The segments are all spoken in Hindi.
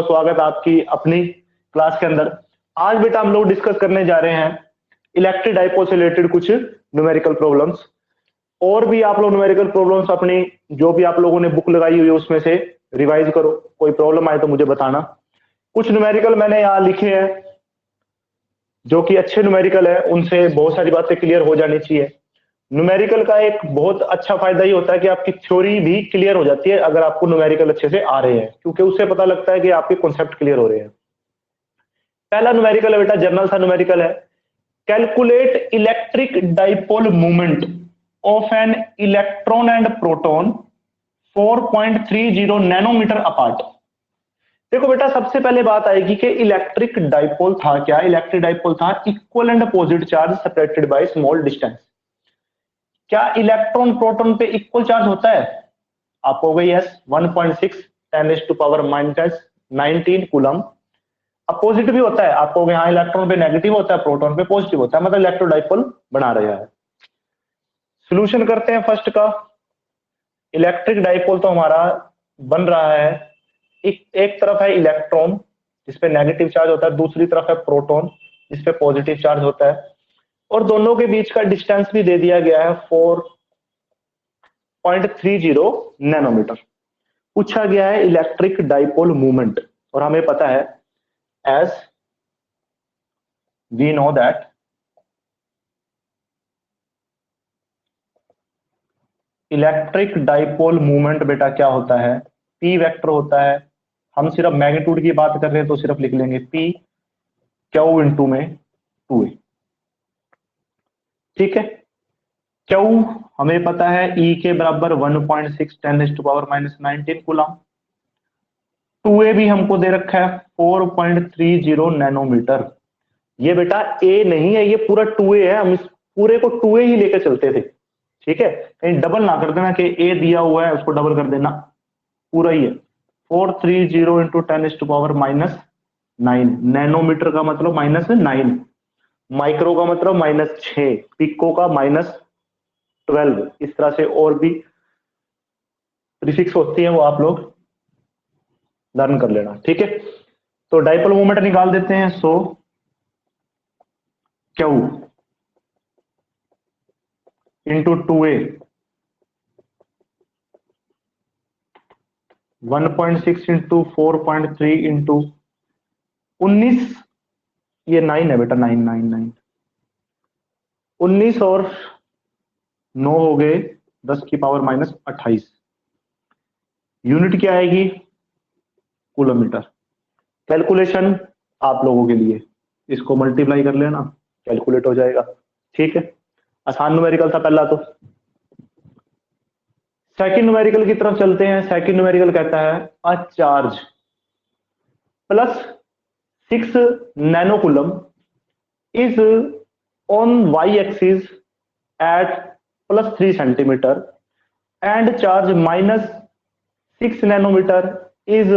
स्वागत आपकी अपनी क्लास के अंदर। आज बेटा हम लोग डिस्कस करने जा रहे हैं इलेक्ट्रिक डाइपोल से रिलेटेड कुछ न्यूमेरिकल प्रॉब्लम्स। और भी आप लोग न्यूमेरिकल प्रॉब्लम्स अपनी जो भी आप लोगों ने बुक लगाई हुई है उसमें से रिवाइज करो। कोई प्रॉब्लम आए तो मुझे बताना। कुछ न्यूमेरिकल मैंने यहाँ लिखे हैं जो कि अच्छे न्यूमेरिकल है, उनसे बहुत सारी बातें क्लियर हो जानी चाहिए। न्यूमेरिकल का एक बहुत अच्छा फायदा ये होता है कि आपकी थ्योरी भी क्लियर हो जाती है अगर आपको न्यूमेरिकल अच्छे से आ रहे हैं, क्योंकि उससे पता लगता है कि आपके कॉन्सेप्ट क्लियर हो रहे हैं। पहला न्यूमेरिकल है बेटा, जनरल सा न्यूमेरिकल है। Calculate electric dipole movement of an electron and proton 4.30 nanometre apart. देखो बेटा, सबसे पहले बात आएगी कि इलेक्ट्रिक डाइपोल था क्या। इलेक्ट्रिक डाइपोल था equal and opposite charge separated by small distance. क्या इलेक्ट्रॉन प्रोटॉन पे इक्वल चार्ज होता है? आप हो गए यस, 1.6 10⁻⁻19 कूलम। अपोजिट भी होता है, आप कहोगे हाँ इलेक्ट्रॉन पे नेगेटिव होता है, प्रोटॉन पे पॉजिटिव होता है, मतलब इलेक्ट्रोडाइपोल बना रहा है। सॉल्यूशन करते हैं फर्स्ट का। इलेक्ट्रिक डाइपोल तो हमारा बन रहा है, एक तरफ है इलेक्ट्रॉन जिसपे नेगेटिव चार्ज होता है, दूसरी तरफ है प्रोटॉन जिसपे पॉजिटिव चार्ज होता है, और दोनों के बीच का डिस्टेंस भी दे दिया गया है 4.30 नैनोमीटर। पूछा गया है इलेक्ट्रिक डाइपोल मूवमेंट, और हमें पता है as we know that electric dipole movement बेटा क्या होता है, पी वेक्टर होता है। हम सिर्फ मैग्नीट्यूड की बात कर रहे हैं तो सिर्फ लिख लेंगे पी क्यू इंटू में 2a। ठीक है, क्यू हमें पता है ई के बराबर 1.6 10⁻⁻19 कूलम। 2a भी हमको दे रखा है 4.30 नैनोमीटर। ये बेटा ए नहीं है, ये पूरा 2a है, हम इस पूरे को 2a ही लेकर चलते थे। ठीक है, कहीं डबल ना कर देना कि ए दिया हुआ है उसको डबल कर देना, पूरा ही है। 430 इंटू 10⁻⁹ नैनोमीटर का मतलब -9, माइक्रो का मतलब -6, पिको का -12। इस तरह से और भी प्रीफिक्स होती है, वो आप लोग लर्न कर लेना। ठीक है, तो डाइपोल मोमेंट निकाल देते हैं। So q into 2a 1.6 into 4.3 into 19, ये 9 है बेटा, 9 19 और 9 हो गए 10⁻⁻28। यूनिट क्या आएगी? कूलोमीटर। कैलकुलेशन आप लोगों के लिए, इसको मल्टीप्लाई कर लेना, कैलकुलेट हो जाएगा। ठीक है, आसान न्यूमेरिकल था पहला। तो सेकंड न्यूमेरिकल की तरफ चलते हैं। सेकंड न्यूमेरिकल कहता है a charge plus 6 nanocoulomb is on y axis at +3 centimetre and charge -6 nanometre is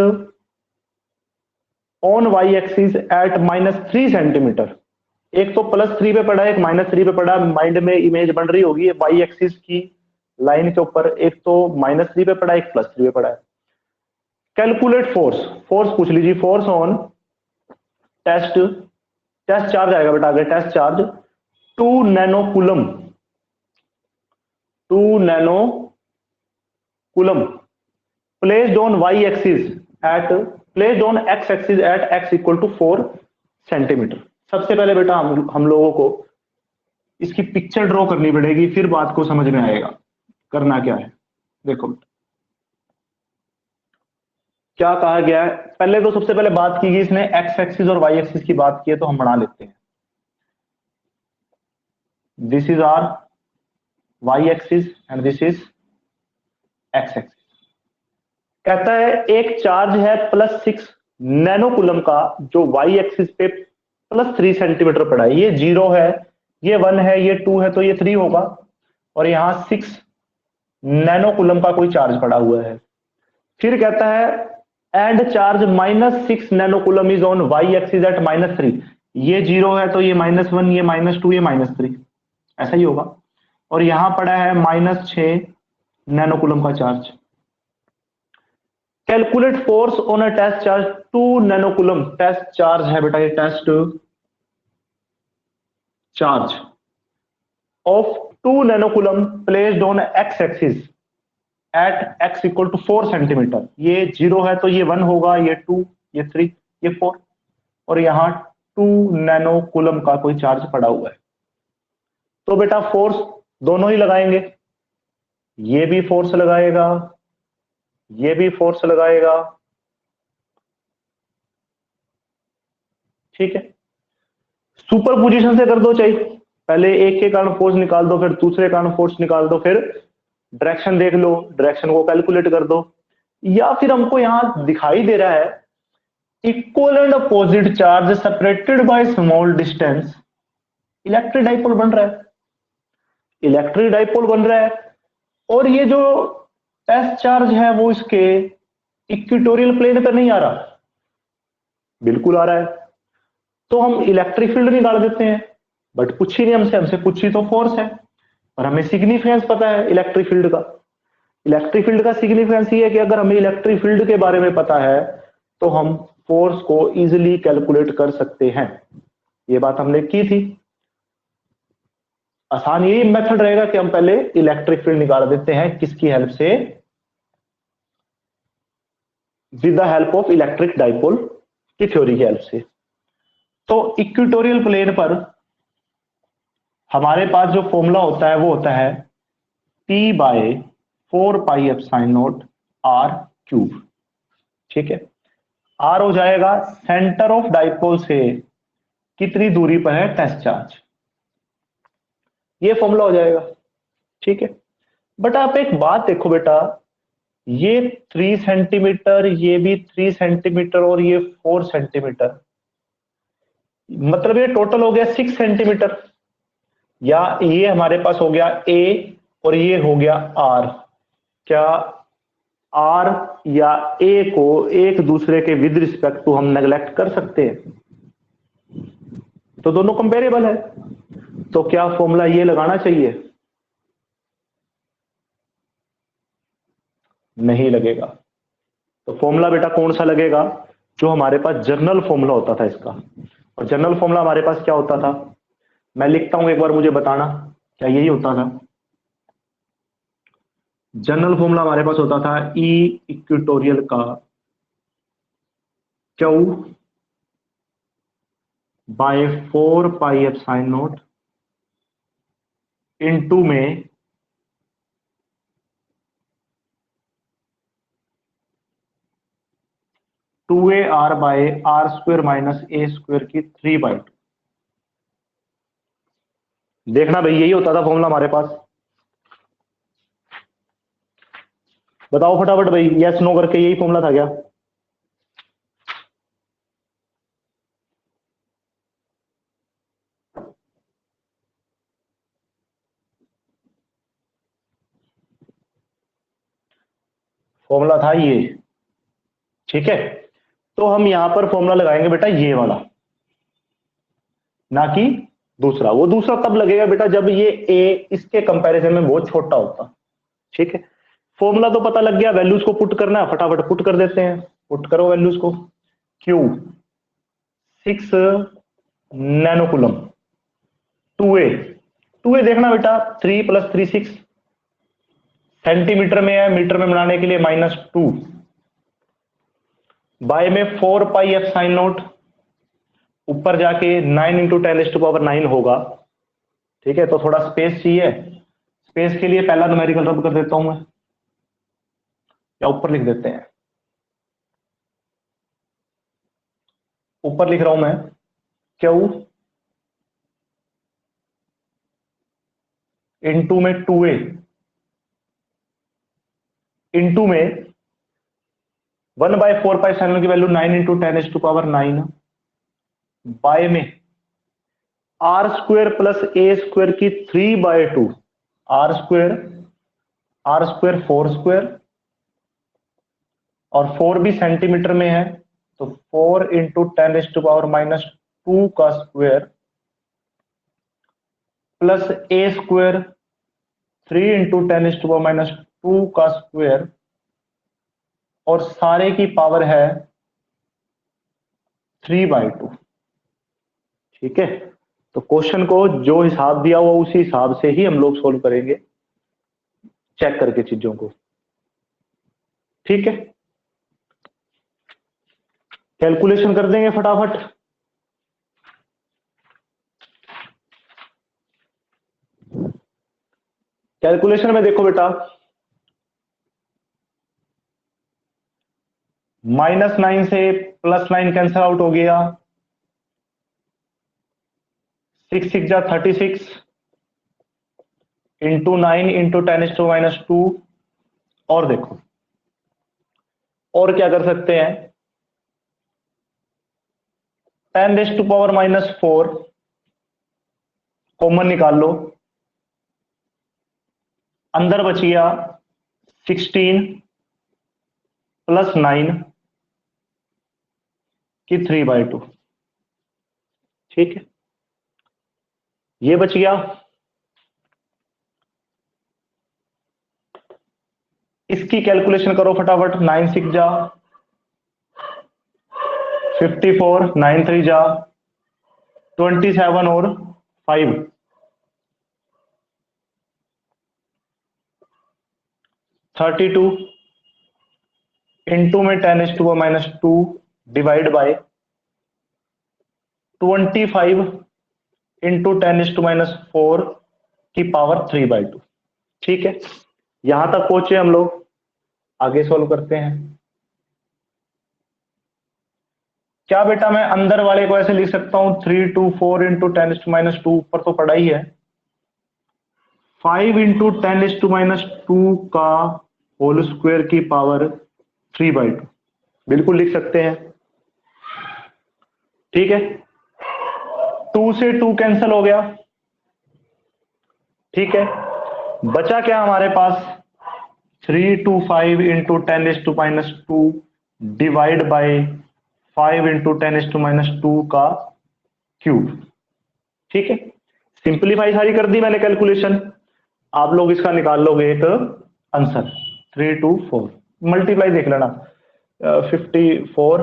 on y axis at -3 centimetre. एक तो +3 पे पड़ा है, एक -3 पे पड़ा। माइंड में इमेज बन रही होगी y एक्सिस की लाइन के ऊपर, एक तो -3 पे पड़ा है, एक +3 पे पड़ा है। कैलकुलेट फोर्स, फोर्स पूछ लीजिए। Force on test, test charge आएगा बेटा आगे, test charge 2 nanocoulomb, 2 nanocoulomb placed on y axis at, placed on x axis at x equal to 4 centimetre. सबसे पहले बेटा हम लोगों को इसकी पिक्चर ड्रॉ करनी पड़ेगी, फिर बात को समझ में आएगा करना क्या है। देखो क्या कहा गया है। पहले तो सबसे पहले बात की गई इसने x एक्सिस और y एक्सिस की बात की है, तो हम बना लेते हैं। This is our y axis and this is x axis. कहता है एक चार्ज है +6 नैनोकूलम का जो y एक्सिस पे +3 सेंटीमीटर पड़ा है। ये 0 है, ये 1 है, ये 2 है, तो ये 3 होगा, और यहां 6 नैनोकूलम का कोई चार्ज पड़ा हुआ है। फिर कहता है and charge -6 nanocoulomb is on y axis at -3। ये 0 है तो ये -1, ये -2, ये -3, ऐसा ही होगा। और यहां पड़ा है -6 नैनोकूलम का charge. Calculate force on a test charge 2 nanocoulomb. Test charge है बेटा, ये test charge of 2 nanocoulomb placed on x axis at x equal to 4 centimetre. ये 0 है तो ये 1 होगा, ये 2, ये 3, ये 4, और यहां 2 नैनोकूलम का कोई चार्ज पड़ा हुआ है। तो बेटा फोर्स दोनों ही लगाएंगे, ये भी फोर्स लगाएगा, ये भी फोर्स लगाएगा, ठीक है। सुपर पोजिशन से कर दो, चाहिए पहले एक के कारण फोर्स निकाल दो, फिर दूसरे कारण फोर्स निकाल दो, फिर डायरेक्शन देख लो, डायरेक्शन को कैलकुलेट कर दो। या फिर हमको यहां दिखाई दे रहा है equal and opposite charge separated by small distance, electric dipole बन रहा है, इलेक्ट्रिक डाइपोल बन रहा है। और ये जो एस चार्ज है वो इसके इक्वेटोरियल प्लेन पर नहीं आ रहा, बिल्कुल आ रहा है। तो हम इलेक्ट्रिक फील्ड निकाल देते हैं, बट कुछ ही नहीं हमसे, पूछी तो फोर्स है, और हमें सिग्निफिकेंस पता है इलेक्ट्रिक फील्ड का। इलेक्ट्रिक फील्ड का सिग्निफिकेंस ये है कि अगर हमें इलेक्ट्रिक फील्ड के बारे में पता है तो हम फोर्स को इजीली कैलकुलेट कर सकते हैं। ये बात हमने की थी। आसान यही मेथड रहेगा कि हम पहले इलेक्ट्रिक फील्ड निकाल देते हैं, किसकी हेल्प से? With the help of electric dipole की थ्योरी की हेल्प से। तो इक्वेटोरियल प्लेन पर हमारे पास जो फॉर्मूला होता है वो होता है P/4πε0 r क्यूब, ठीक है। आर हो जाएगा सेंटर ऑफ डाइपोल से कितनी दूरी पर है टेस्ट चार्ज, ये फॉर्मूला हो जाएगा, ठीक है। बट आप एक बात देखो बेटा, ये 3 सेंटीमीटर, ये भी 3 सेंटीमीटर, और ये 4 सेंटीमीटर, मतलब ये टोटल हो गया 6 सेंटीमीटर। या ये हमारे पास हो गया ए और ये हो गया आर। क्या आर या ए को एक दूसरे के विद रिस्पेक्ट टू हम नेग्लेक्ट कर सकते हैं? तो दोनों कंपेरेबल है, तो क्या फॉर्मूला ये लगाना चाहिए? नहीं लगेगा। तो फॉर्मूला बेटा कौन सा लगेगा? जो हमारे पास जर्नल फॉर्मूला होता था इसका। और जर्नल फॉर्मूला हमारे पास क्या होता था? मैं लिखता हूं, एक बार मुझे बताना, क्या यही होता था? जनरल फॉर्मूला हमारे पास होता था ई इक्वेटोरियल का क्यू बाय 4πε0 इनटू में two A R by R square minus A square की 3/2। देखना भाई, यही होता था फॉर्मूला हमारे पास। बताओ फटाफट भाई, यस नो करके, यही फॉर्मूला था क्या? फॉर्मूला था ये, ठीक है। तो हम यहां पर फॉर्मूला लगाएंगे बेटा ये वाला, ना कि दूसरा। वो दूसरा तब लगेगा बेटा जब ये ए इसके कंपैरिजन में बहुत छोटा होता, ठीक है। फॉर्मूला तो पता लग गया, वैल्यूज को पुट करना है, फटाफट पुट कर देते हैं। पुट करो वैल्यूज को। क्यू 6 नैनोकुलम, 2a देखना बेटा, 3 + 3 6 सेंटीमीटर में है, मीटर में बनाने के लिए -2 बाय में 4πε0, ऊपर जाके 9 × 10⁹ होगा, ठीक है। तो थोड़ा स्पेस चाहिए, स्पेस के लिए पहला न्यूमेरिकल रद्द कर देता हूं मैं, या ऊपर लिख देते हैं, ऊपर लिख रहा हूं मैं क्यू इनटू में 2a इनटू में 1/4πε की वैल्यू 9 × 10⁹ बाय में R square plus A square की 3/2, आर स्क्वायर 4 स्क्वायर, और 4 भी सेंटीमीटर में है, तो 4 × 10⁻² का स्क्वायर प्लस ए स्क्वायर 3 × 10⁻² का स्क्वायर, और सारे की पावर है 3/2। ठीक है, तो क्वेश्चन को जो हिसाब दिया हुआ उसी हिसाब से ही हम लोग सोल्व करेंगे, चेक करके चीजों को। ठीक है, कैलकुलेशन कर देंगे फटाफट। कैलकुलेशन में देखो बेटा, -9 से +9 कैंसिल आउट हो गया, 6 6 जा 36 इंटू 9 इंटू 10⁻²। और देखो, और क्या कर सकते हैं, 10⁻⁻4 कॉमन निकाल लो, अंदर बच गया 16 + 9 की 3/2। ठीक है, ये बच गया। इसकी कैलकुलेशन करो फटाफट, 9 6 जा 54, 9 3 जा 27 और 5 32 इंटू में 10⁻² डिवाइड बाय 25 इंटू 10⁻4 की पावर 3/2। ठीक है, यहां तक पहुंचे हम लोग, आगे सॉल्व करते हैं। क्या बेटा मैं अंदर वाले को ऐसे लिख सकता हूं, 3 2 4 इंटू 10⁻², ऊपर तो पढ़ा ही है, 5 इंटू 10⁻² का होल स्क्वायर की पावर 3/2, बिल्कुल लिख सकते हैं। ठीक है, 2 से 2 कैंसिल हो गया। ठीक है, बचा क्या हमारे पास, 3 2 5 इंटू 10⁻² डिवाइड बाय 5 इंटू 10⁻² का क्यूब। ठीक है, सिंप्लीफाई सारी कर दी मैंने कैलकुलेशन, आप लोग इसका निकाल लोगे एक आंसर, 3 2 4 मल्टीप्लाई देख लेना, 54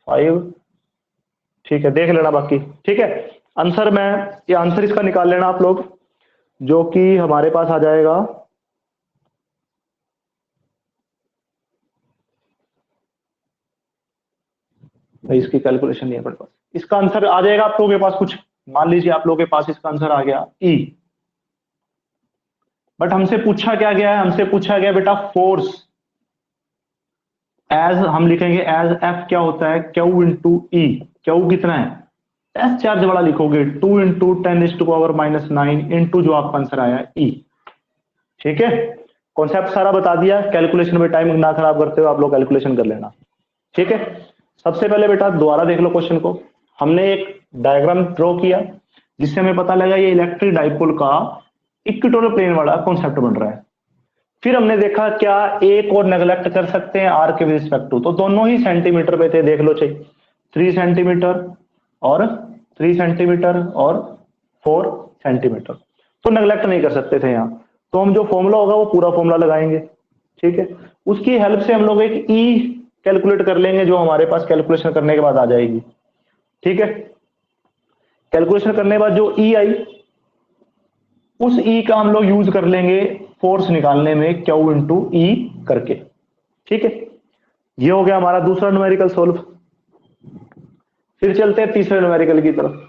5। ठीक है, देख लेना बाकी। ठीक है, आंसर में ये आंसर इसका निकाल लेना आप लोग, जो कि हमारे पास आ जाएगा इसकी कैलकुलेशन नहीं है अपने पास, इसका आंसर आ जाएगा आप लोगों के पास कुछ, मान लीजिए आप लोगों के पास इसका आंसर आ गया ई। बट हमसे पूछा क्या गया है, हमसे पूछा गया बेटा फोर्स एज, हम लिखेंगे एज एफ क्या होता है, क्यू इंटू ई। क्यू कितना है, एस चार्ज वाला लिखोगे 2 इंटू 10⁻⁹ इंटू जो आपका आंसर आया ई। ठीक है, कॉन्सेप्ट सारा बता दिया, कैलकुलेशन में टाइम ना खराब करते हो आप लोग कैलकुलेशन कर लेना। ठीक है, सबसे पहले बेटा दोबारा देख लो क्वेश्चन को, हमने एक डायग्राम ड्रॉ किया जिससे हमें पता लगा ये इलेक्ट्रिक डाइपोल का इक्वेटोरियल प्लेन वाला कॉन्सेप्ट बन रहा है। फिर हमने देखा क्या एक और नेग्लेक्ट कर सकते हैं आर के रिस्पेक्ट टू, तो दोनों ही सेंटीमीटर पे थे, देख लो चाहिए 3 सेंटीमीटर और 3 सेंटीमीटर और 4 सेंटीमीटर, तो नेग्लेक्ट नहीं कर सकते थे यहाँ, तो हम जो फॉर्मूला होगा वो पूरा फॉर्मूला लगाएंगे। ठीक है, उसकी हेल्प से हम लोग एक ई कैलकुलेट कर लेंगे जो हमारे पास कैलकुलेशन करने के बाद आ जाएगी। ठीक है, कैलकुलेशन करने के बाद जो ई आई, उस ई का हम लोग यूज कर लेंगे फोर्स निकालने में, क्यू इंटू ई करके। ठीक है, ये हो गया हमारा दूसरा न्यूमेरिकल सोल्व। फिर चलते हैं तीसरे न्यूमेरिकल की तरफ।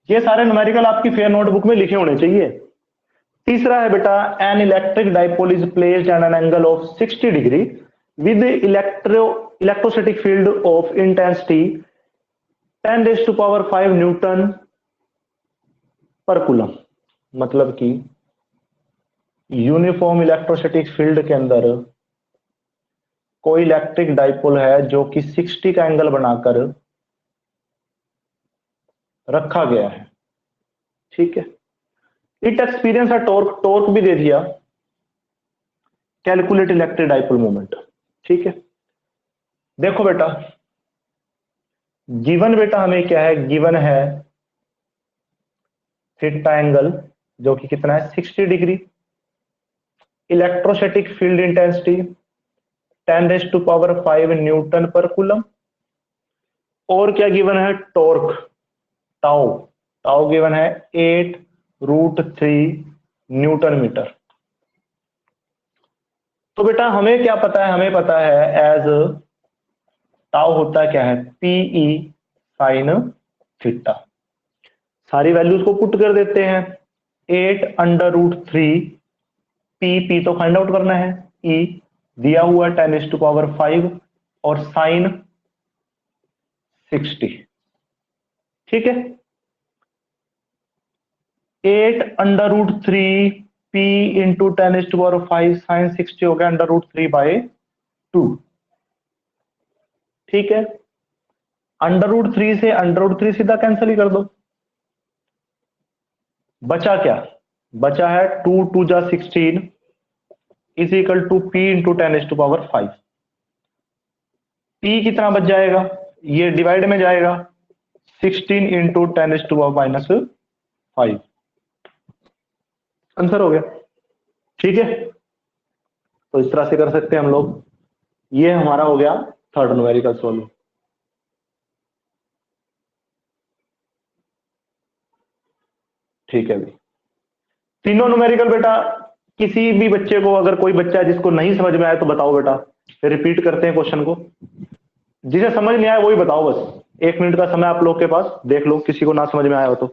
ये सारे न्यूमेरिकल आपकी फेयर नोटबुक में लिखे होने चाहिए। तीसरा है बेटा, an electric dipole is placed at an angle of 60 degree with electrostatic field of intensity 10⁵ Newton पर कूलम। मतलब कि यूनिफॉर्म इलेक्ट्रोस्टैटिक फील्ड के अंदर कोई इलेक्ट्रिक डाइपोल है जो कि 60 का एंगल बनाकर रखा गया है। ठीक है, it experience a torque, torque भी दे दिया, कैलकुलेट इलेक्ट्रिक डाइपोल मोमेंट। ठीक है, देखो बेटा, गिवन बेटा हमें क्या है, गिवन है थीटा एंगल जो कि कितना है 60 degree. Electrostatic field intensity 10⁵ Newton पर कूलम। और क्या गिवन है, टॉर्क टाउ, टाउ गिवन है 8√3 न्यूटन मीटर। तो बेटा हमें क्या पता है, हमें पता है एज टाउ होता है क्या है पीई साइन थीटा। सारी वैल्यूज को पुट कर देते हैं। 8√3 पी तो फाइंड आउट करना है, ई दिया हुआ 10⁵ और साइन 60। ठीक है, 8√3 पी इंटू 10⁵ साइन 60 हो गया √3/2। ठीक है, √3 से √3 सीधा कैंसिल ही कर दो। बचा क्या, बचा है 2×2 = 16 is equal to P into 10⁵। P कितना बच जाएगा, ये डिवाइड में जाएगा 16 इंटू 10⁻⁵ आंसर हो गया। ठीक है, तो इस तरह से कर सकते हैं हम लोग। ये हमारा हो गया थर्ड न्यूमेरिकल सॉल्व। ठीक है भाई, तीनों न्यूमेरिकल बेटा किसी भी बच्चे को, अगर कोई बच्चा है जिसको नहीं समझ में आया तो बताओ बेटा, फिर रिपीट करते हैं क्वेश्चन को। जिसे समझ नहीं आया वही बताओ, बस 1 मिनट का समय आप लोग के पास, देख लो किसी को ना समझ में आया हो तो।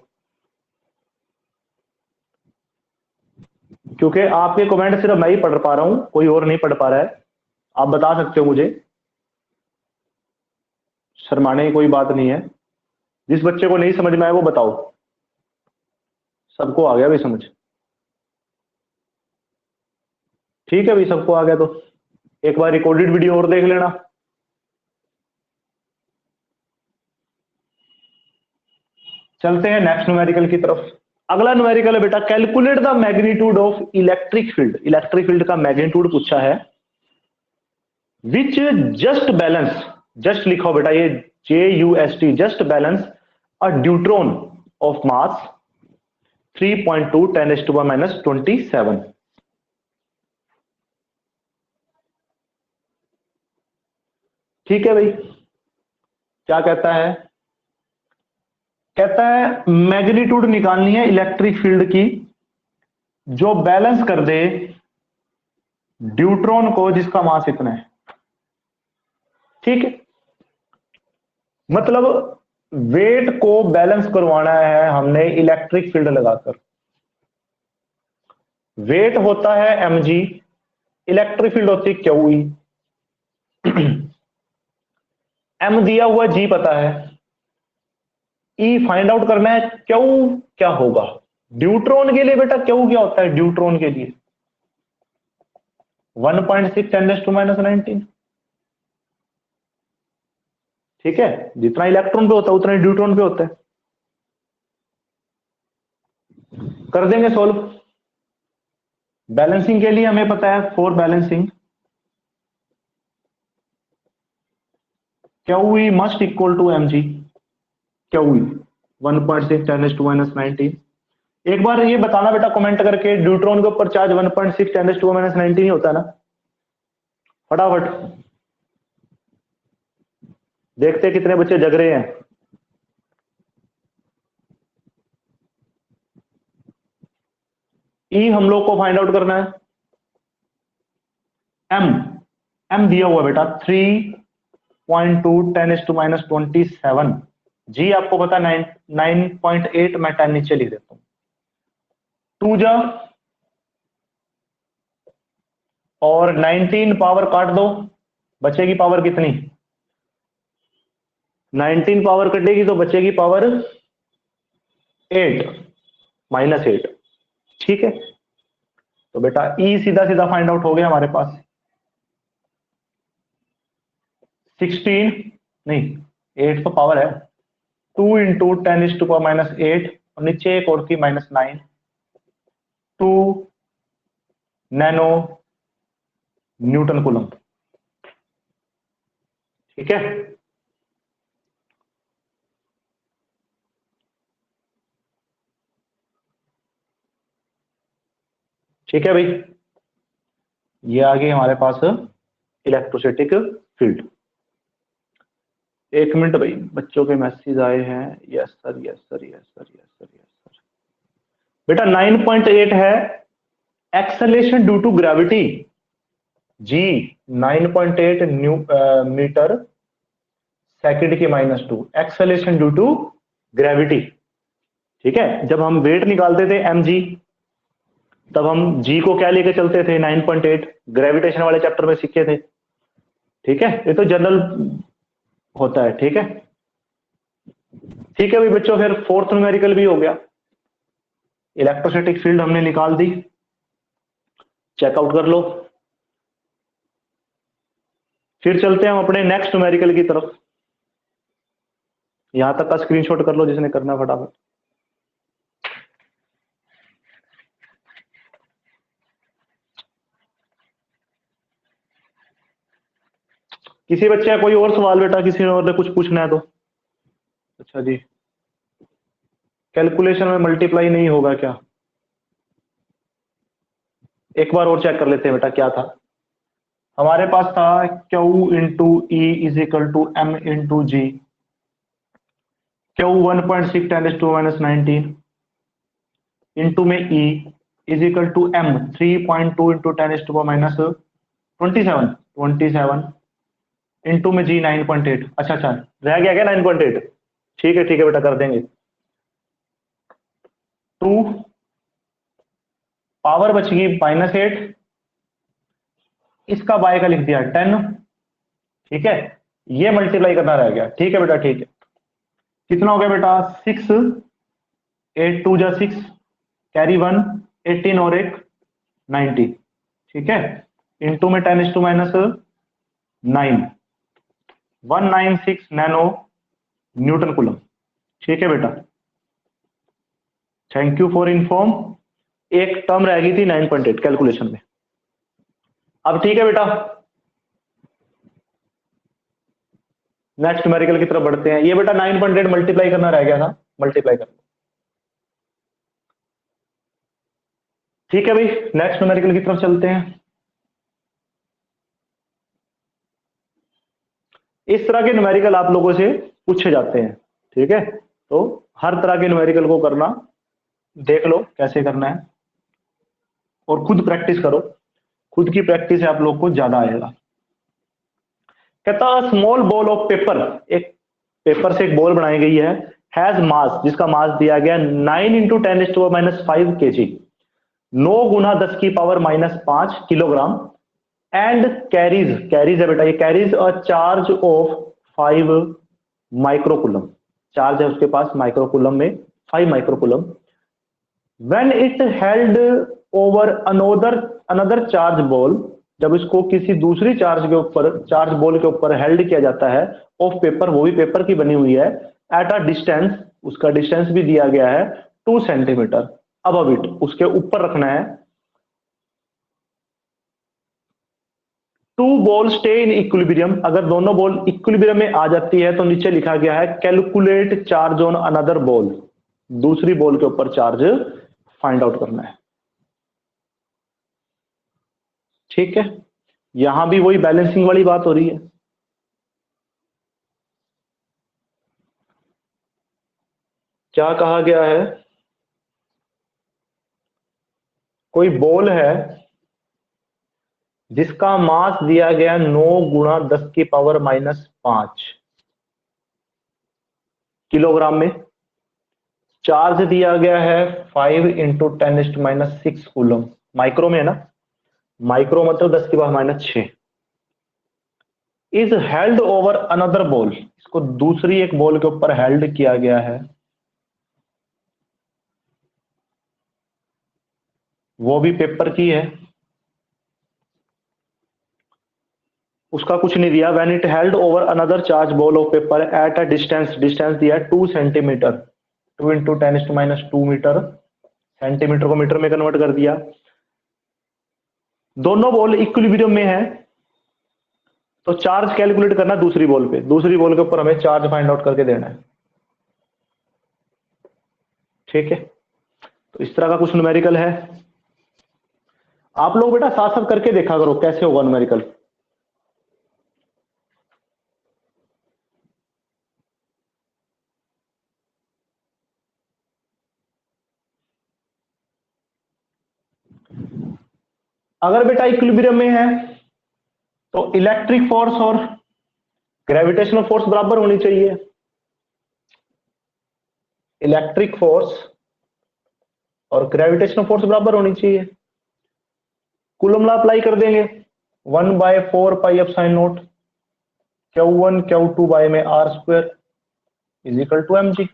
क्योंकि आपके कमेंट सिर्फ मैं ही पढ़ पा रहा हूं, कोई और नहीं पढ़ पा रहा है। आप बता सकते हो मुझे, शर्माने की कोई बात नहीं है। जिस बच्चे को नहीं समझ में आया वो बताओ। सबको आ गया भाई समझ? ठीक है भाई, सबको आ गया तो एक बार रिकॉर्डेड वीडियो और देख लेना। चलते हैं नेक्स्ट न्यूमेरिकल की तरफ। अगला न्यूमेरिकल है बेटा, calculate the magnitude of electric field. Electric field का मैग्नीट्यूड पूछा है, विच जस्ट बैलेंस, जस्ट लिखो बेटा ये JUST, just balance a deuteron of mass 3.2 10⁻⁻27। ठीक है भाई, क्या कहता है, कहता है मैग्नीट्यूड निकालनी है इलेक्ट्रिक फील्ड की जो बैलेंस कर दे ड्यूट्रॉन को जिसका मास इतना है। ठीक है, मतलब वेट को बैलेंस करवाना है हमने इलेक्ट्रिक फील्ड लगाकर। वेट होता है mg, इलेक्ट्रिक फील्ड होती है QE। m दिया हुआ g पता है, E फाइंड आउट करना है Q क्या होगा। ड्यूट्रॉन के लिए बेटा Q क्या होता है, ड्यूट्रॉन के लिए 1.6 10⁻⁻19। ठीक है, जितना इलेक्ट्रॉन पे होता है उतना ही ड्यूट्रॉन पे होता है। कर देंगे सोल्व। बैलेंसिंग के लिए हमें पता है, for balancing QE must equal to mg। QE 1.6 10⁻⁻19। एक बार ये बताना बेटा कमेंट करके, ड्यूट्रॉन के ऊपर चार्ज 1.6 10⁻⁻19 ही होता है ना। फटाफट देखते कितने बच्चे जग रहे हैं। ई हम लोग को फाइंड आउट करना है। एम, एम दिया हुआ बेटा 3.2 10⁻⁻27। जी आपको पता 9.8, मैं 10 नीचे लिख देता हूं। 2 जा और 19 पावर काट दो, बचेगी पावर कितनी, 19 पावर कटेगी तो बचेगी पावर 8 -8। ठीक है, तो बेटा ई सीधा सीधा फाइंड आउट हो गया हमारे पास। 16 नहीं, 8 तो पावर है, 2 इंटू 10⁻⁻8 और नीचे एक और थी -9, 2 नैनो न्यूटन कूलम। ठीक है, ठीक है भाई, ये आ गई हमारे पास इलेक्ट्रोस्टैटिक फील्ड। एक मिनट भाई, बच्चों के मैसेज आए हैं। Yes sir, yes sir, yes sir, yes sir, yes sir. बेटा 9.8 है acceleration due to gravity. G 9.8 metre second की -2 एक्सेलेरेशन ड्यू टू ग्रेविटी। ठीक है, जब हम वेट निकालते थे mg, तब हम जी को क्या लेके चलते थे 9.8, ग्रेविटेशन वाले चैप्टर में सीखे थे। ठीक है, ये तो जनरल होता है। ठीक है, ठीक है भाई बच्चों, फिर फोर्थ न्यूमेरिकल भी हो गया। इलेक्ट्रोस्टैटिक फील्ड हमने निकाल दी, चेकआउट कर लो। फिर चलते हैं हम अपने नेक्स्ट न्यूमेरिकल की तरफ। यहां तक का स्क्रीनशॉट कर लो जिसने करना फटाफट। किसी बच्चे का कोई और सवाल बेटा, किसी और ने कुछ पूछना है तो? अच्छा जी, कैलकुलेशन में मल्टीप्लाई नहीं होगा क्या? एक बार और चेक कर लेते हैं बेटा, क्या था हमारे पास? था Q into E is equal to M into G. Q 1.6 10⁻19 into में E is equal to M 3.2 into 10⁻27 into में G 9.8। अच्छा अच्छा, रह गया क्या 9.8? ठीक है बेटा, कर देंगे। 2 पावर बच गई -8, इसका बाय का लिख दिया 10। ठीक है, ये मल्टीप्लाई करना रह गया। ठीक है बेटा, ठीक है। कितना हो गया बेटा? 6, 8 2 जा 6, कैरी 1, 18 और एक 90। ठीक है, इंटू में 10⁻9, 196 नैनो न्यूटन कूलम। ठीक है बेटा, थैंक यू फॉर इन्फॉर्म। एक टर्म रह गई थी 9.8 कैलकुलेशन में। अब ठीक है बेटा, नेक्स्ट न्यूमेरिकल की तरफ बढ़ते हैं। ये बेटा 9.8 मल्टीप्लाई करना रह गया था, मल्टीप्लाई कर। ठीक है भाई, नेक्स्ट न्यूमेरिकल की तरफ चलते हैं। इस तरह के न्यूमेरिकल आप लोगों से पूछे जाते हैं। ठीक है, तो हर तरह के न्यूमेरिकल को करना देख लो कैसे करना है, और खुद प्रैक्टिस करो। खुद की प्रैक्टिस से आप लोग को ज्यादा आएगा। कहता स्मॉल बॉल ऑफ पेपर, एक पेपर से एक बॉल बनाई गई है, हैज मास, जिसका मास दिया गया 9 इंटू 10⁻5 kg, 9 गुना 10 की power -5 kilogram, and carries, carries है बेटा, ये carries a charge of 5 microcoulomb. Charge है उसके पास माइक्रोकुलम में 5 microcoulomb. When it held over another charge ball, जब इसको किसी दूसरी चार्ज के ऊपर, चार्ज बॉल के ऊपर हेल्ड किया जाता है, ऑफ पेपर, वो भी पेपर की बनी हुई है, एट अ डिस्टेंस, उसका डिस्टेंस भी दिया गया है 2 सेंटीमीटर अबव इट, उसके ऊपर रखना है। Two ball stay in equilibrium, अगर दोनों बॉल इक्विलिब्रियम में आ जाती है तो नीचे लिखा गया है calculate charge on another ball, दूसरी बॉल के ऊपर चार्ज फाइंड आउट करना है। ठीक है, यहां भी वही बैलेंसिंग वाली बात हो रही है। क्या कहा गया है? कोई बॉल है जिसका मास दिया गया 9 गुणा 10 की पावर -5 किलोग्राम में, चार्ज दिया गया है 5 इंटू 10⁻6 कूलम, माइक्रो में है ना, माइक्रो मतलब 10 की power -6, is held over another ball, इसको दूसरी एक बॉल के ऊपर हेल्ड किया गया है, वो भी पेपर की है, उसका कुछ नहीं दिया। When it held over another charge ball of paper at a distance, distance दिया 2 सेंटीमीटर, 2 इंटू 10⁻2 मीटर, सेंटीमीटर को मीटर में कन्वर्ट कर दिया। दोनों बॉल इक्विलिब्रियम में है, तो चार्ज कैलकुलेट करना दूसरी बॉल पे, दूसरी बॉल के ऊपर हमें चार्ज फाइंड आउट करके देना है। ठीक है, तो इस तरह का कुछ न्यूमेरिकल है। आप लोग बेटा साथ साथ करके देखा करो कैसे होगा न्यूमेरिकल। अगर बेटा इक्विलिब्रियम में है तो इलेक्ट्रिक फोर्स और ग्रेविटेशनल फोर्स बराबर होनी चाहिए। इलेक्ट्रिक फोर्स और ग्रेविटेशनल फोर्स बराबर होनी चाहिए। कूलम लॉ अप्लाई कर देंगे, 1/4 pi epsilon naught Q1 Q2 by में R square is equal to mg।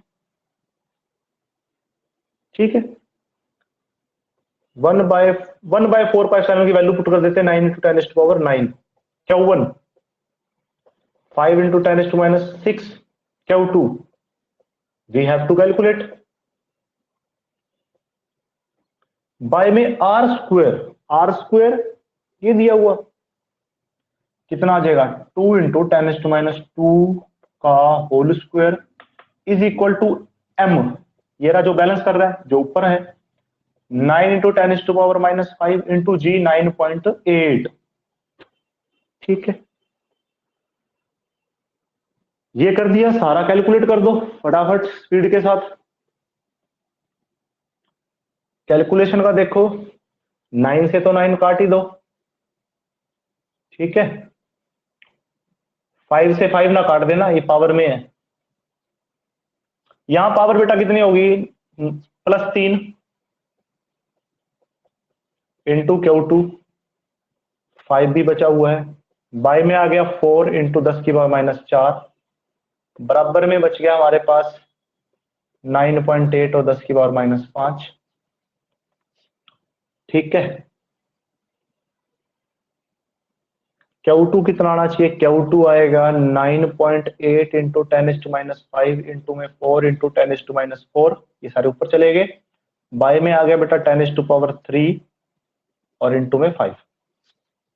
ठीक है, 1/4 पाई एप्सिलॉन की वैल्यू पुट कर देते हैं 9 × 10⁻⁹ Q1 5 × 10⁻⁶ Q2 we have to calculate by में R स्क्वायर ये दिया हुआ कितना आ जाएगा 2 × 10⁻² का whole square is equal to m। ये रहा जो बैलेंस कर रहा है जो ऊपर है 9 × 10⁻⁵ इंटू जी 9.8। ठीक है, ये कर दिया, सारा कैलकुलेट कर दो फटाफट स्पीड के साथ। कैलकुलेशन का देखो 9 से तो 9 काट ही दो। ठीक है, 5 से 5 ना काट देना, ये पावर में है। यहां पावर बेटा कितनी होगी +3 इंटू Q2 5 भी बचा हुआ है बाय में आ गया 4 × 10⁻⁴ बराबर में बच गया हमारे पास 9.8 और 10⁻⁵। ठीक है, Q2 कितना आना चाहिए, Q2 आएगा 9.8 × 10⁻⁵ इंटू में 4 × 10⁻⁴। ये सारे ऊपर चले गए, बाय में आ गया बेटा 10⁻³ और इंटू में 5।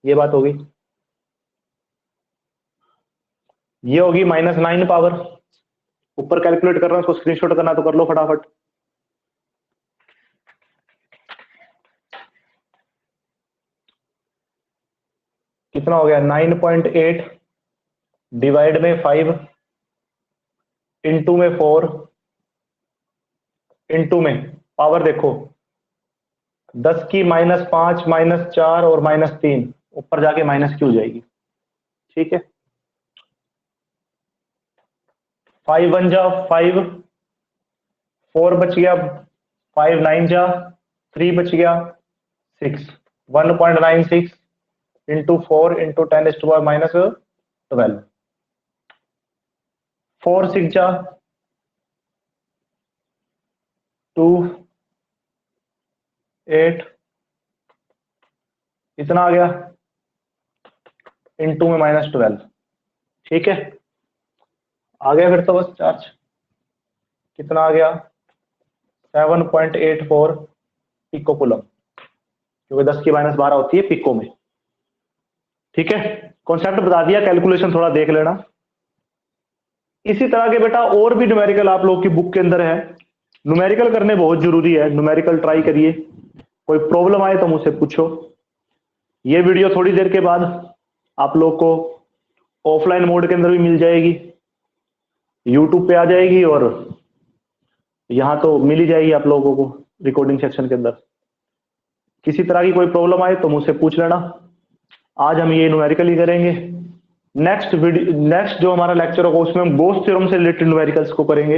ये बात होगी, ये होगी -9 पावर। ऊपर कैलकुलेट कर रहा हूं, उसको स्क्रीनशॉट करना तो कर लो फटाफट। कितना हो गया 9.8 डिवाइड में 5 इंटू में 4 इंटू में पावर देखो 10⁻⁵ -4 और -3 ऊपर जाके माइनस की हो जाएगी। ठीक है, 5 1 जा 5, 4 बच गया, 5 9 जा 3 बच गया 6, 1.96 इंटू 4 इंटू 10⁻⁻12, 4 6 जा 2 8 इतना आ गया इंटू में -12। ठीक है, आ गया फिर तो बस चार्ज कितना आ गया 7.84 पिको कूलम, क्योंकि 10⁻12 होती है पिको में। ठीक है, कॉन्सेप्ट बता दिया, कैलकुलेशन थोड़ा देख लेना। इसी तरह के बेटा और भी न्यूमेरिकल आप लोग की बुक के अंदर है। न्यूमेरिकल करने बहुत जरूरी है, न्यूमेरिकल ट्राई करिए, कोई प्रॉब्लम आए तो मुझसे पूछो। ये वीडियो थोड़ी देर के बाद आप लोग को ऑफलाइन मोड के अंदर भी मिल जाएगी, यूट्यूब पे आ जाएगी और यहां तो मिल ही जाएगी आप लोगों को रिकॉर्डिंग सेक्शन के अंदर। किसी तरह की कोई प्रॉब्लम आए तो मुझसे पूछ लेना। आज हम ये न्यूमेरिकल ही करेंगे। नेक्स्ट जो हमारा लेक्चर होगा उसमें हम गॉस थ्योरम से रिलेटेड न्यूमेरिकल्स को करेंगे।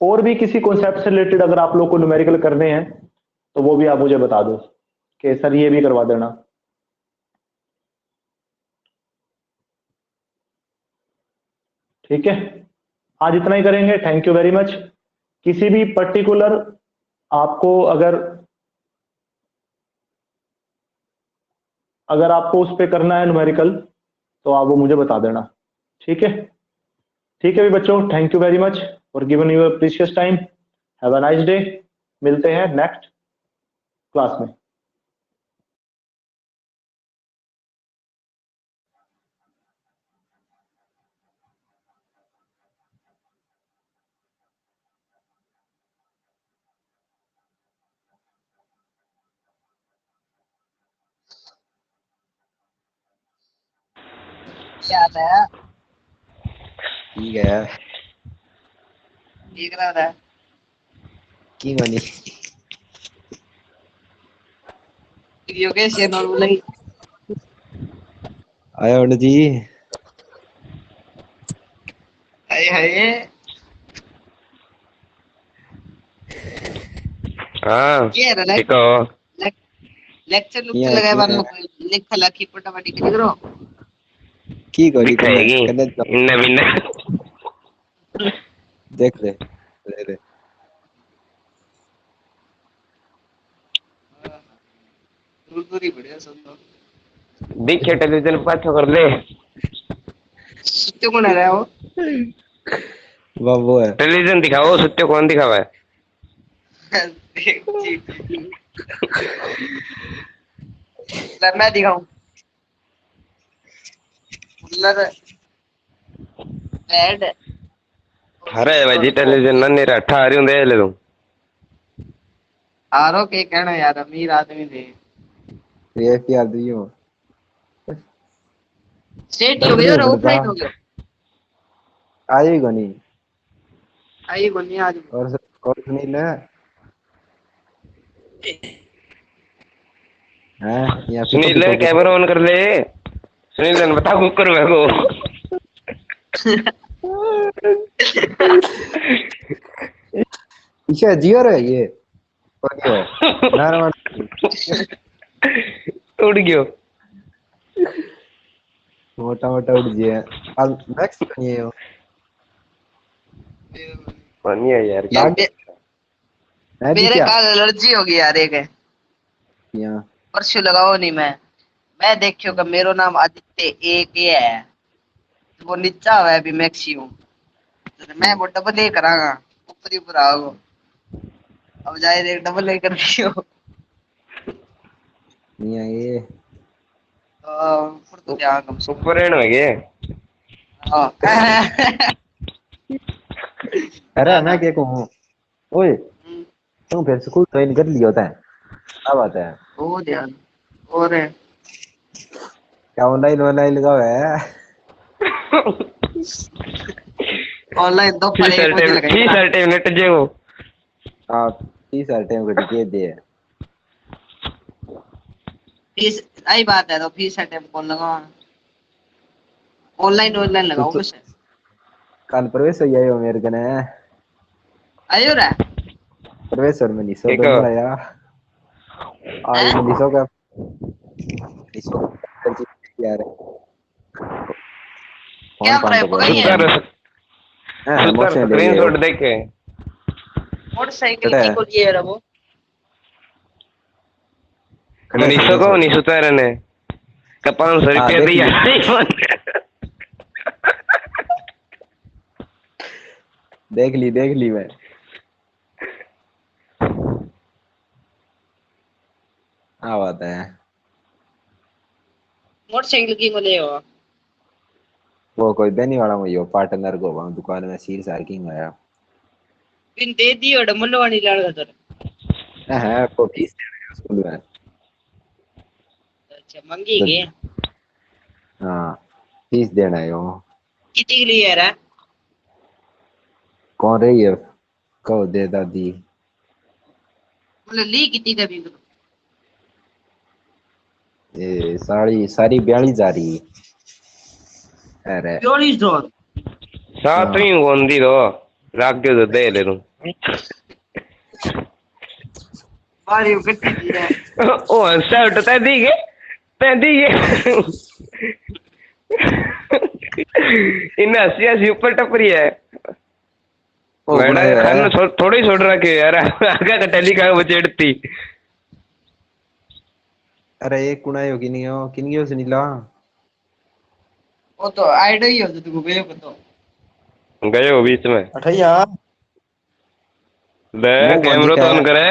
और भी किसी कॉन्सेप्ट से रिलेटेड अगर आप लोग को न्यूमेरिकल करने हैं तो वो भी आप मुझे बता दो कि सर ये भी करवा देना। ठीक है, आज इतना ही करेंगे। Thank you very much. किसी भी पर्टिकुलर आपको अगर आपको उस पर करना है न्यूमेरिकल तो आप वो मुझे बता देना। ठीक है, ठीक है भी बच्चों, thank you very much for given your precious time. Have a nice day. मिलते हैं नेक्स्ट क्लास में। याद है ठीक है ठीक रहा है की बनी योगेश ये नॉर्मल ही आया उन जी हाय हाय हाँ ये रहा ठीक हो लेक्चर लुक्चर किया लगाए बाद किया में लिखा लाखी फटाफट लिख करो की करी तूने दिखाएगी कने इन्ना बिन्ना देख ले ले दूर दूर ही बढ़िया सब तो दिखे टेलीविजन पाछो कर ले सुत्ते कौन है वो बाबू है टेलीविजन दिखाओ सत्य कौन दिखावा है जी जी ला मैं दिखाऊं कूलर बेड अरे भाई टेलीविजन ना नहीं रहा रही हूं दे ले तू आरो के कहना यार अमीर आदमी थे ये क्या दियो स्टेट ही हो गया और ऑफलाइन हो गया आई गनी आई बनी आज और सुनील है यहाँ पिको सुनील पिको कैमरा ऑन कर ले सुनील ने बता कुकर में को पीछे जियो रे ये ओके ना ना उड़ गयो मोटा मोटा उड़ जिए अब मैक्स नहीं है पानी है यार लाग है जी मेरे क्या काल एलर्जी हो गई यार एक है यहाँ परसों लगाओ नहीं मैं देखियो का मेरो नाम आदित्य एक ही है तो वो नीचा हुआ है अभी मैक्सिमम तो मैं वो डबल ए करांगा ऊपर ही पूरा आओ अब जाए देख डबल ए कर दियो यहाँ ये ऊपर तो ध्यान कम से ऊपर रहने में गए कम अरे मैं क्या कहूँ ओए तुम फिर स्कूल ज्वाइन कर लिया होता है क्या बात है ओ ध्यान और क्या ऑनलाइन ऑनलाइन लगाओ है ऑनलाइन दो पर एक बजे फी लगाई सर्टिफिकेट जे वो आप 30 टाइम को दे दे फीस आई बात है तो फीस अटेम्प्ट कौन लगाओ ऑनलाइन ऑनलाइन लगाओ तो वैसे कल प्रवेश हो गया मेरे कने आयो रे प्रवेश और मनीषो एक दोनों आया आज मनीषो का यार क्या करे पकड़ी है सुतर हां सुतर मोशन ले स्क्रीनशॉट देखे मोटरसाइकिल की को लिए रे वो मनीषो को नहीं सुतर ने का 500 रुपया दिया देख ली मैं बात है मोटरसाइकिल की को ले हो वो कोई देने वाला मैं यो पार्टनर को वहां दुकान में सीर सार्किंग आया पिन दे दियो डमनवानी लाड़ का है को 20 स्कूल में अच्छा मंगी के हां 30 देना है यो कितनी के लिए यार कौन रही है कहो दे दादी बोले ली कितनी का भी ये सारी 42 जा रही अरे 42 सातवीं गोंदी दो राख के तो दे ले लूं बारी कट्टी दी है ओ शर्ट तै दी के इन 80 ऊपर टपरी है मैडम खान थोड़ी छोड़ रखे यार आगे का टेली का बचेड़ती अरे ये कुणाई होगी नहीं हो किन गयो सुनीला वो तो आइड ही हो तो गयो तो गए हो बीच में अठैया ले कैमरा तो ऑन करे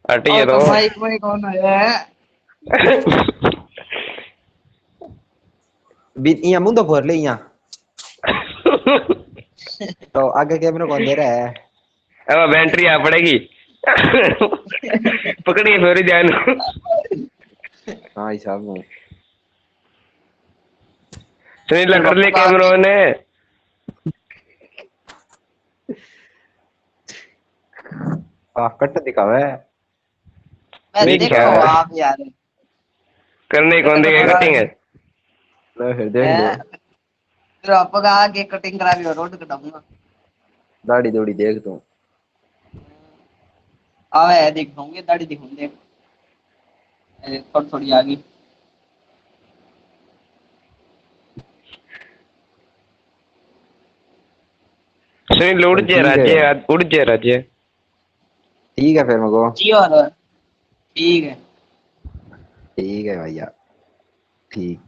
हटिए तो माइक में कौन है बीत मुंह तो फोड़ ले तो आगे कैमरा कौन दे रहा है अब बैटरी आ पड़ेगी पकड़िए फिर ध्यान हाँ हिसाब में सुनी लकड़ ले कैमरों ने कट दिखावे। मैं देख देखो क्या है? आप यार करने कौन देगा कटिंग है? लो फिर देख लो। फिर आप आगे कटिंग करा भी रोड कटाऊंगा। दाढ़ी दौड़ी देख तू। आवे दिखाऊंगे दाढ़ी दिखाऊंगे थोड़ी थोड़ी आगे। सुनी उड़ चल जा ठीक है राज्य, यार। उड़ जा राज्य। ठीक है फिर मको। जी और ठीक है। ठीक है भैया। ठीक।